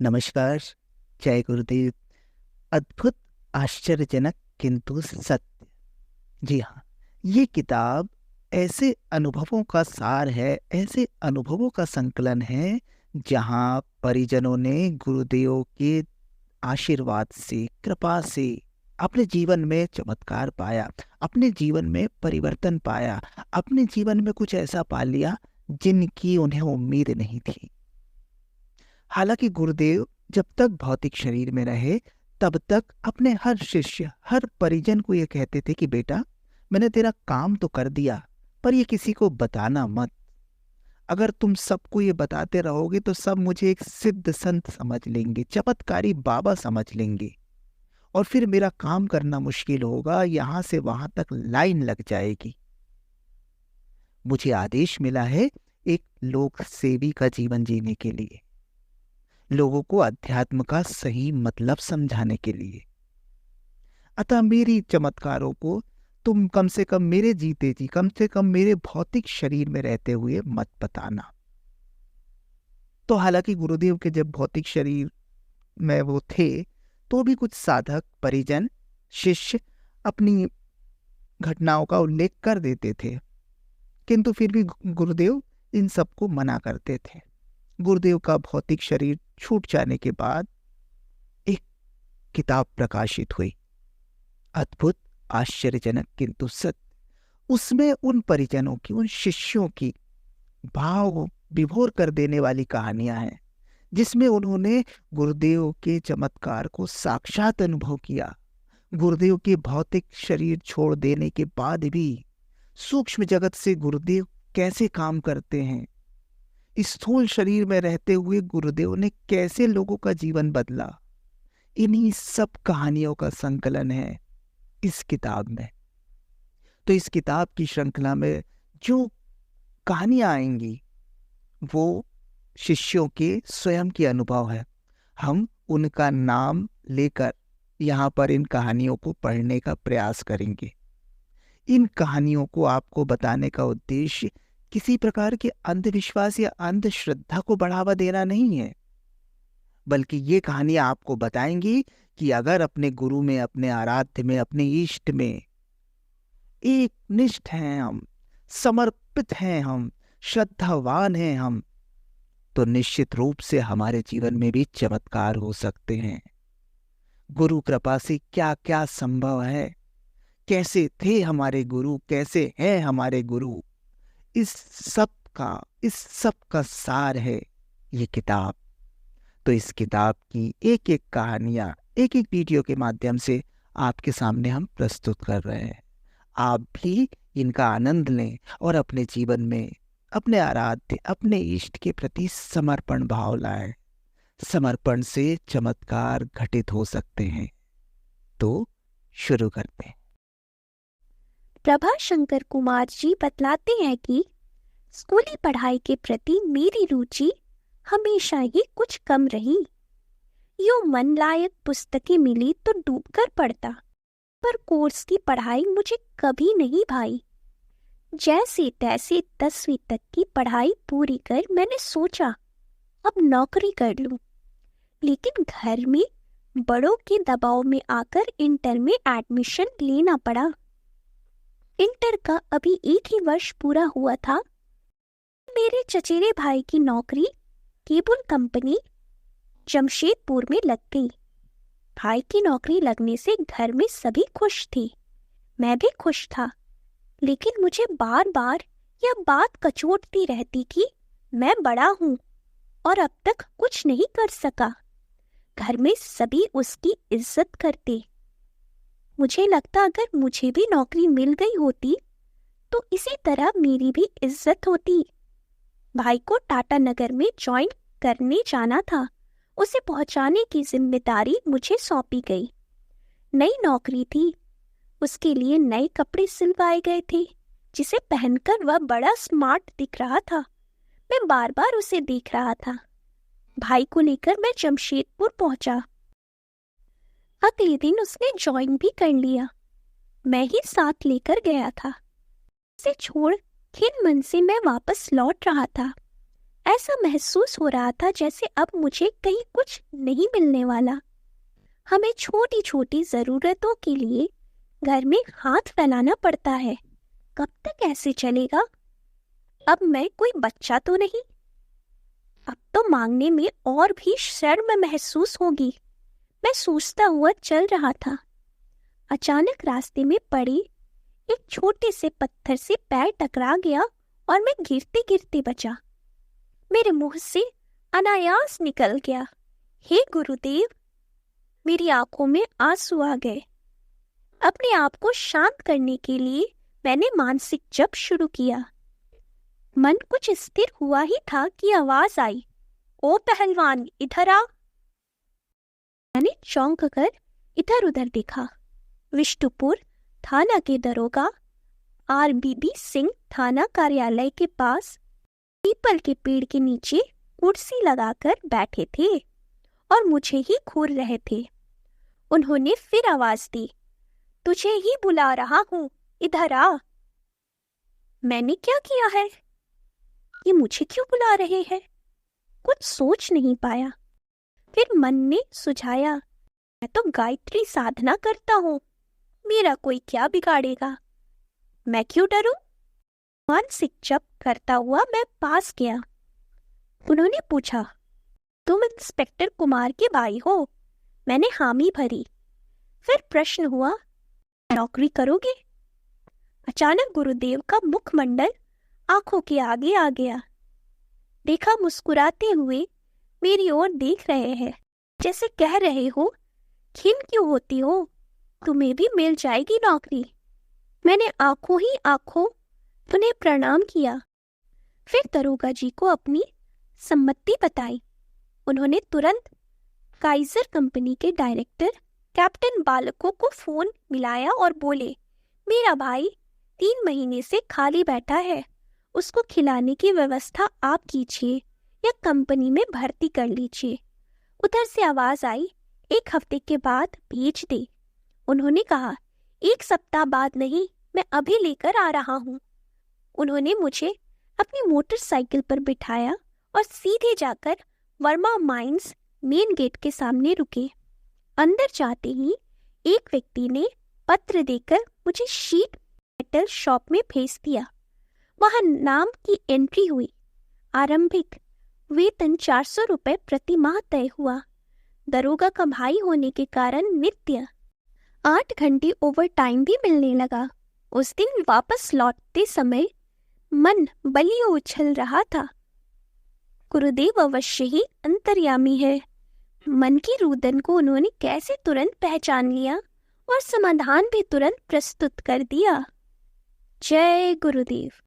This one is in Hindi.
नमस्कार। जय गुरुदेव। अद्भुत, आश्चर्यजनक किंतु सत्य। जी हाँ, ये किताब ऐसे अनुभवों का सार है, ऐसे अनुभवों का संकलन है जहाँ परिजनों ने गुरुदेव के आशीर्वाद से, कृपा से अपने जीवन में चमत्कार पाया, अपने जीवन में परिवर्तन पाया, अपने जीवन में कुछ ऐसा पा लिया जिनकी उन्हें उम्मीद नहीं थी। हालांकि गुरुदेव जब तक भौतिक शरीर में रहे तब तक अपने हर शिष्य, हर परिजन को ये कहते थे कि बेटा, मैंने तेरा काम तो कर दिया, पर ये किसी को बताना मत। अगर तुम सबको ये बताते रहोगे तो सब मुझे एक सिद्ध संत समझ लेंगे, चमत्कारी बाबा समझ लेंगे, और फिर मेरा काम करना मुश्किल होगा, यहां से वहां तक लाइन लग जाएगी। मुझे आदेश मिला है एक लोक सेवी का जीवन जीने के लिए, लोगों को अध्यात्म का सही मतलब समझाने के लिए। अतः मेरी चमत्कारों को तुम कम से कम मेरे जीते जी, कम से कम मेरे भौतिक शरीर में रहते हुए मत बताना। तो हालांकि गुरुदेव के जब भौतिक शरीर में वो थे तो भी कुछ साधक, परिजन, शिष्य अपनी घटनाओं का उल्लेख कर देते थे, किंतु फिर भी गुरुदेव इन सबको मना करते थे। गुरुदेव का भौतिक शरीर छूट जाने के बाद एक किताब प्रकाशित हुई, अद्भुत, आश्चर्यजनक किंतु सत्य। उसमें उन परिजनों की, उन शिष्यों की भाव विभोर कर देने वाली कहानियां हैं, जिसमें उन्होंने गुरुदेव के चमत्कार को साक्षात अनुभव किया। गुरुदेव के भौतिक शरीर छोड़ देने के बाद भी सूक्ष्म जगत से गुरुदेव कैसे काम करते हैं, स्थूल शरीर में रहते हुए गुरुदेव ने कैसे लोगों का जीवन बदला, इन्हीं सब कहानियों का संकलन है इस किताब में। तो इस किताब की श्रृंखला में जो कहानियां आएंगी वो शिष्यों के स्वयं के अनुभव है। हम उनका नाम लेकर यहाँ पर इन कहानियों को पढ़ने का प्रयास करेंगे। इन कहानियों को आपको बताने का उद्देश्य किसी प्रकार के अंधविश्वास या अंधश्रद्धा को बढ़ावा देना नहीं है, बल्कि ये कहानियां आपको बताएंगी कि अगर अपने गुरु में, अपने आराध्य में, अपने इष्ट में एक निष्ठ हैं हम, समर्पित हैं हम, श्रद्धावान हैं हम, तो निश्चित रूप से हमारे जीवन में भी चमत्कार हो सकते हैं। गुरु कृपा से क्या क्या संभव है, कैसे थे हमारे गुरु, कैसे हैं हमारे गुरु, इस सब का सार है ये किताब। तो इस किताब की एक एक कहानियां एक एक वीडियो के माध्यम से आपके सामने हम प्रस्तुत कर रहे हैं। आप भी इनका आनंद लें और अपने जीवन में अपने आराध्य, अपने इष्ट के प्रति समर्पण भाव लाएं। समर्पण से चमत्कार घटित हो सकते हैं। तो शुरू करते हैं। प्रभाशंकर कुमार जी बतलाते हैं कि स्कूली पढ़ाई के प्रति मेरी रुचि हमेशा ही कुछ कम रही। यूं मन लायक पुस्तकें मिली तो डूबकर पढ़ता, पर कोर्स की पढ़ाई मुझे कभी नहीं भाई। जैसे तैसे 10वीं तक की पढ़ाई पूरी कर मैंने सोचा अब नौकरी कर लूं, लेकिन घर में बड़ों के दबाव में आकर इंटर में एडमिशन लेना पड़ा। इंटर का अभी एक ही वर्ष पूरा हुआ था। मेरे चचेरे भाई की नौकरी केबल कंपनी जमशेदपुर में लग गई। भाई की नौकरी लगने से घर में सभी खुश थे, मैं भी खुश था, लेकिन मुझे बार बार यह बात कचोटती रहती कि मैं बड़ा हूं और अब तक कुछ नहीं कर सका। घर में सभी उसकी इज्जत करते। मुझे लगता अगर मुझे भी नौकरी मिल गई होती तो इसी तरह मेरी भी इज्जत होती। भाई को टाटा नगर में ज्वाइन करने जाना था, उसे पहुंचाने की जिम्मेदारी मुझे सौंपी गई। नई नौकरी थी, उसके लिए नए कपड़े सिलवाए गए थे, जिसे पहनकर वह बड़ा स्मार्ट दिख रहा था। मैं बार बार उसे देख रहा था। भाई को लेकर मैं जमशेदपुर पहुंचा। अगले दिन उसने ज्वाइन भी कर लिया, मैं ही साथ लेकर गया था। उसे छोड़ खिन मन से मैं वापस लौट रहा था। ऐसा महसूस हो रहा था जैसे अब मुझे कहीं कुछ नहीं मिलने वाला। हमें छोटी छोटी जरूरतों के लिए घर में हाथ फैलाना पड़ता है। कब तक ऐसे चलेगा? अब मैं कोई बच्चा तो नहीं। अब तो मांगने में और भी शर्म महसूस होगी। मैं सोचता हुआ चल रहा था। अचानक रास्ते में पड़े एक छोटे से पत्थर से पैर टकरा गया और मैं गिरते गिरते बचा। मेरे मुंह से अनायास निकल गया, हे गुरुदेव। मेरी आंखों में आंसू आ गए। अपने आप को शांत करने के लिए मैंने मानसिक जप शुरू किया। मन कुछ स्थिर हुआ ही था कि आवाज आई, ओ पहलवान, इधर आ। मैंने चौंक कर इधर उधर देखा। विष्णुपुर थाना के दरोगा RBB सिंह थाना कार्यालय के पास पीपल के पेड़ के नीचे कुर्सी लगाकर बैठे थे और मुझे ही घूर रहे थे। उन्होंने फिर आवाज दी, तुझे ही बुला रहा हूं, इधर आ। मैंने क्या किया है? ये मुझे क्यों बुला रहे हैं? कुछ सोच नहीं पाया। फिर मन ने सुझाया, मैं तो गायत्री साधना करता हूँ, मेरा कोई क्या बिगाड़ेगा, मैं क्यों डरूं? मानसिक जप करता हुआ मैं पास गया। उन्होंने पूछा, तुम इंस्पेक्टर कुमार के भाई हो? मैंने हामी भरी। फिर प्रश्न हुआ, नौकरी करोगे? अचानक गुरुदेव का मुखमंडल आंखों के आगे आ गया। देखा मुस्कुराते हुए मेरी ओर देख रहे हैं, जैसे कह रहे हो, खिन क्यों होती हो, तुम्हें भी मिल जाएगी नौकरी। मैंने आंखों ही आंखों उन्हें प्रणाम किया। फिर दरोगा जी को अपनी सम्मति बताई। उन्होंने तुरंत काइजर कंपनी के डायरेक्टर कैप्टन बालको को फोन मिलाया और बोले, मेरा भाई 3 महीने से खाली बैठा है, उसको खिलाने की व्यवस्था आप कीजिए या कंपनी में भर्ती कर लीजिए। उधर से आवाज आई, 1 हफ्ते के बाद भेज दे। उन्होंने कहा, 1 सप्ताह बाद नहीं, मैं अभी लेकर आ रहा हूँ। उन्होंने मुझे अपनी मोटरसाइकिल पर बिठाया और सीधे जाकर वर्मा माइंस मेन गेट के सामने रुके। अंदर जाते ही एक व्यक्ति ने पत्र देकर मुझे शीट मेटल शॉप में भेज दिया। वहां नाम की एंट्री हुई। आरंभिक वेतन 400 रुपए प्रति माह तय हुआ। दरोगा का भाई होने के कारण नित्य 8 घंटे ओवर टाइम भी मिलने लगा। उस दिन वापस लौटते समय मन बलियों उछल रहा था। गुरुदेव अवश्य ही अंतर्यामी है। मन की रुदन को उन्होंने कैसे तुरंत पहचान लिया और समाधान भी तुरंत प्रस्तुत कर दिया। जय गुरुदेव।